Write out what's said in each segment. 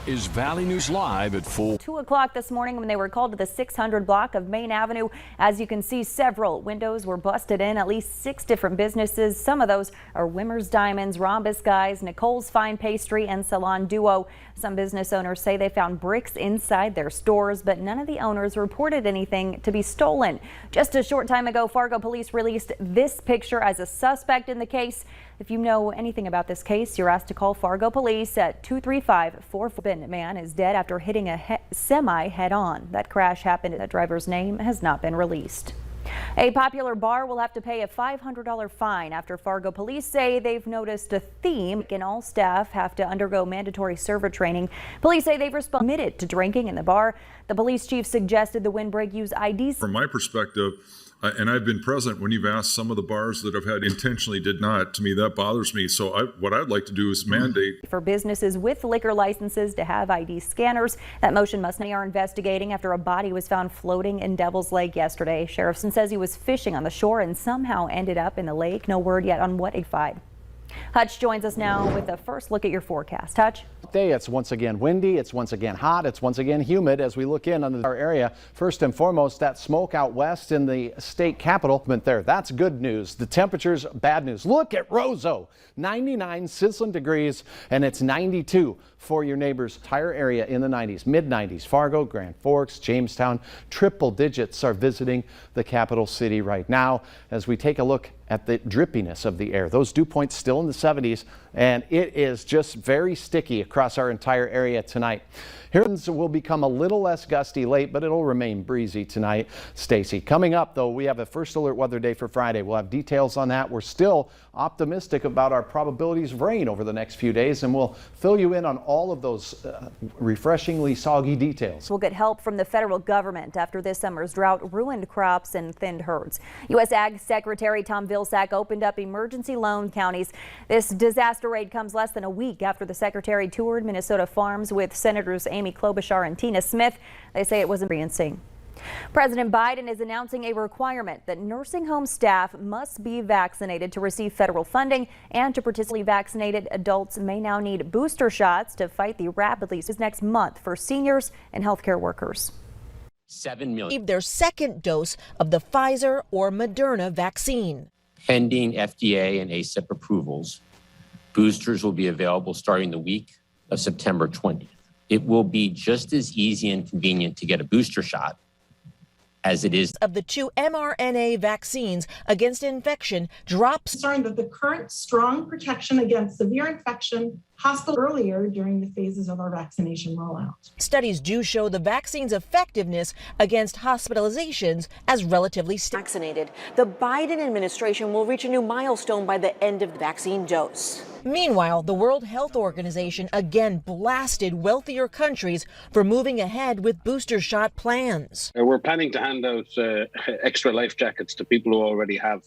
is Valley News Live at 4. 2 o'clock this morning when they were called to the 600 block of Main Avenue. As you can see, several windows were busted in, at least 6 different businesses. Some of those are Wimmer's Diamonds, Rhombus Guys, Nicole's Fine Pastry, and Salon Duo. Some business owners say they found bricks inside their stores, but none of the owners reported anything to be stolen. Just a short time ago, Fargo police released this picture as a suspect in the case. If you know anything about this case, you're asked to call Fargo police at 235-44. Man is dead after hitting a semi head-on. That crash happened. The driver's name has not been released. A popular bar will have to pay a $500 fine after Fargo police say they've noticed a theme, and all staff have to undergo mandatory server training. Police say they've admitted to drinking in the bar. The police chief suggested the windbreak use IDs. From my perspective, and I've been present when you've asked, some of the bars that have had intentionally did not. To me, that bothers me. So what I'd like to do is mandate for businesses with liquor licenses to have ID scanners. That motion must be investigating after a body was found floating in Devil's Lake yesterday. Sheriffson says he was fishing on the shore and somehow ended up in the lake. No word yet on what he found. Hutch joins us now with a first look at your forecast. Hutch. It's once again windy, it's once again hot, it's once again humid as we look in on our area. First and foremost, that smoke out west in the state capital there. That's good news. The temperatures, bad news. Look at Roseau, 99 sizzling degrees, and it's 92 for your neighbors. Entire area in the 90s, mid-90s. Fargo, Grand Forks, Jamestown, triple digits are visiting the capital city right now as we take a look at the drippiness of the air. Those dew points still in the 70s, and it is just very sticky across our entire area tonight. Here will become a little less gusty late, but it'll remain breezy tonight. Stacy, coming up though, we have a first alert weather day for Friday. We'll have details on that. We're still optimistic about our probabilities of rain over the next few days, and we'll fill you in on all of those refreshingly soggy details. We'll get help from the federal government after this summer's drought ruined crops and thinned herds. U.S. Ag Secretary Tom Vilsack opened up emergency loan counties. This disaster aid comes less than a week after the secretary toured Minnesota farms with Senators Amy Klobuchar and Tina Smith. They say it wasn't experiencing. President Biden is announcing a requirement that nursing home staff must be vaccinated to receive federal funding, and to participate. Vaccinated adults may now need booster shots to fight the rapidly next month for seniors and healthcare workers. 7 million their second dose of the Pfizer or Moderna vaccine. Pending FDA and ACIP approvals, boosters will be available starting the week of September 20th. It will be just as easy and convenient to get a booster shot as it is of the 2 mRNA vaccines against infection drops. Concerned that the current strong protection against severe infection hospital earlier during the phases of our vaccination rollout. Studies do show the vaccine's effectiveness against hospitalizations as relatively vaccinated. The Biden administration will reach a new milestone by the end of the vaccine dose. Meanwhile, the World Health Organization again blasted wealthier countries for moving ahead with booster shot plans. We're planning to hand out extra life jackets to people who already have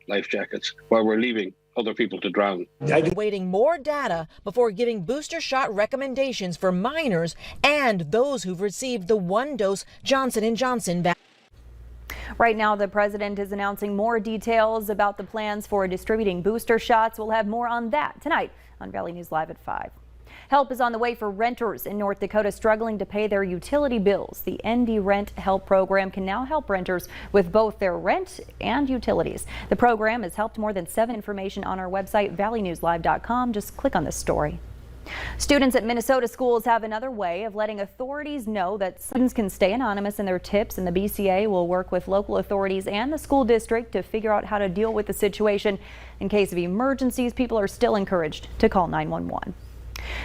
life jackets while we're leaving other people to drown. Waiting more data before giving booster shot recommendations for minors and those who've received the 1-dose Johnson & Johnson vaccine. Right now, the president is announcing more details about the plans for distributing booster shots. We'll have more on that tonight on Valley News Live at 5. Help is on the way for renters in North Dakota struggling to pay their utility bills. The ND Rent Help program can now help renters with both their rent and utilities. The program has helped more than 7 information on our website, valleynewslive.com. Just click on this story. Students at Minnesota schools have another way of letting authorities know that students can stay anonymous in their tips, and the BCA will work with local authorities and the school district to figure out how to deal with the situation. In case of emergencies, people are still encouraged to call 911.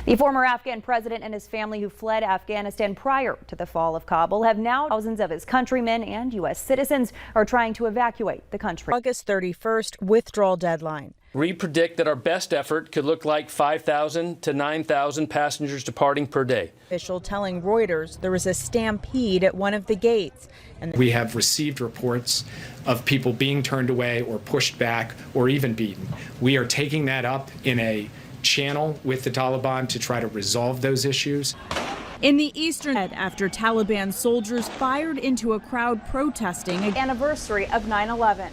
The former Afghan president and his family who fled Afghanistan prior to the fall of Kabul have now thousands of his countrymen and U.S. citizens are trying to evacuate the country. August 31st withdrawal deadline. We predict that our best effort could look like 5,000 to 9,000 passengers departing per day. Official telling Reuters there was a stampede at one of the gates. And we have received reports of people being turned away or pushed back or even beaten. We are taking that up in a channel with the Taliban to try to resolve those issues. In the eastern after Taliban soldiers fired into a crowd protesting anniversary of 9/11.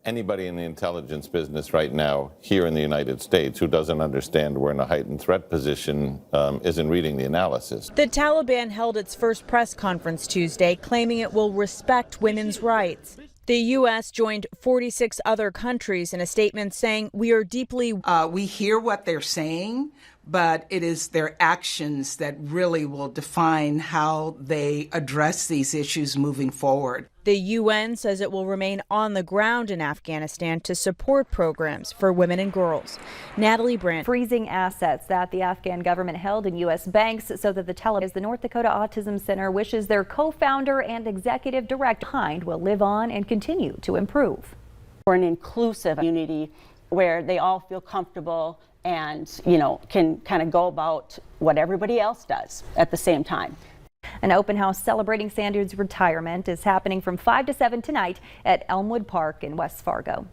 anybody in the intelligence business right now here in the United States who doesn't understand we're in a heightened threat position isn't reading the analysis. The Taliban held its first press conference Tuesday, claiming it will respect women's rights. The U.S. joined 46 other countries in a statement saying, we are deeply... we hear what they're saying, but it is their actions that really will define how they address these issues moving forward. The UN says it will remain on the ground in Afghanistan to support programs for women and girls. Natalie Brandt. Freezing assets that the Afghan government held in U.S. banks so that the Taliban, the North Dakota Autism Center, wishes their co-founder and executive director behind will live on and continue to improve. For an inclusive community where they all feel comfortable and, can kind of go about what everybody else does at the same time. An open house celebrating Sanders' retirement is happening from 5 to 7 tonight at Elmwood Park in West Fargo.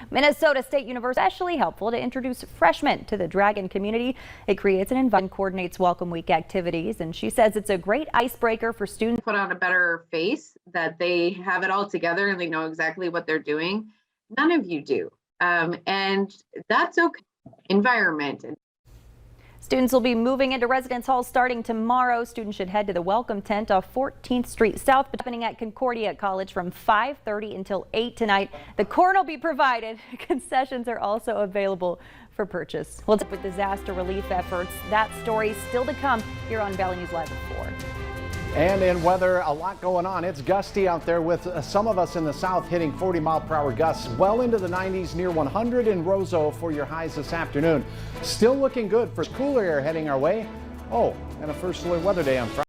Minnesota State University especially helpful to introduce freshmen to the Dragon community. It creates an environment and coordinates Welcome Week activities, and she says it's a great icebreaker for students. Put on a better face, that they have it all together and they know exactly what they're doing. None of you do, and that's okay. Environment. Students will be moving into residence halls starting tomorrow. Students should head to the welcome tent off 14th Street South, happening at Concordia College from 5:30 until 8 tonight. The corn will be provided. Concessions are also available for purchase. We'll talk with disaster relief efforts. That story still to come here on Valley News Live at 4. And in weather, a lot going on. It's gusty out there with some of us in the south hitting 40-mile-per-hour gusts well into the 90s, near 100 in Roseau for your highs this afternoon. Still looking good for cooler air heading our way. Oh, and a first solar weather day on Friday.